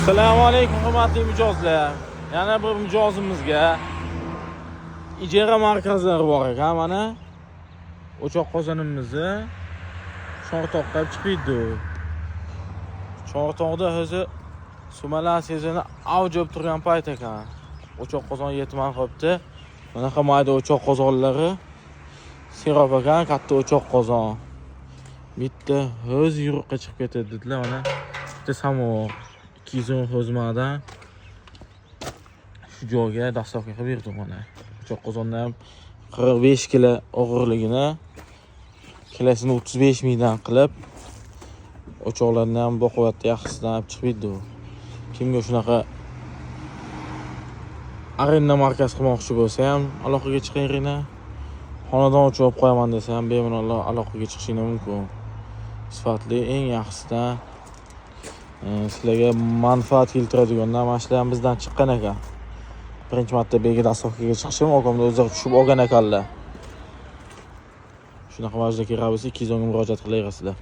Assalomu alaykum hurmatli mijozlar. Yana bir mijozimizga ijara markazlari bor ekan. Mana o'choq qozonimizni Chortoqqa chiqibdi. Chortoqda hozir sumalar sezoni avj olib turgan payt ekan. O'choq qozon yetman qopti. Bunaqa mayda o'choq qozonlari serob ekan, katta o'choq qozon. Bitta o'z yuruqqa chiqib ketadi dedilar. Mana bitta samovar 210 xizmadan shu joyga dastavka qilib berdim mana. O'choq qozonni ham 45 kilo og'irligini kilosini 35 mingdan qilib o'choqlarni ham boquvvatda yaxshisidan olib chiqibdi. Kimga shunaqa arenda markaz qilmoqchi bo'lsa ham aloqaga chiqinglar. Xonadon o'chirib qo'yaman desa ham bemalol aloqaga chiqishingiz mumkin. Sifatli eng yaxshisidan sizlarga manfaat keltiradigandan mana shular ham bizdan chiqqan ekan. Birinchi marta belgi dastavkaga chiqishim oqamda o'zlari tushib olgan ekanlar. Shunaqa vajda kerak bo'lsa 210 ga murojaat qilaverasizlar.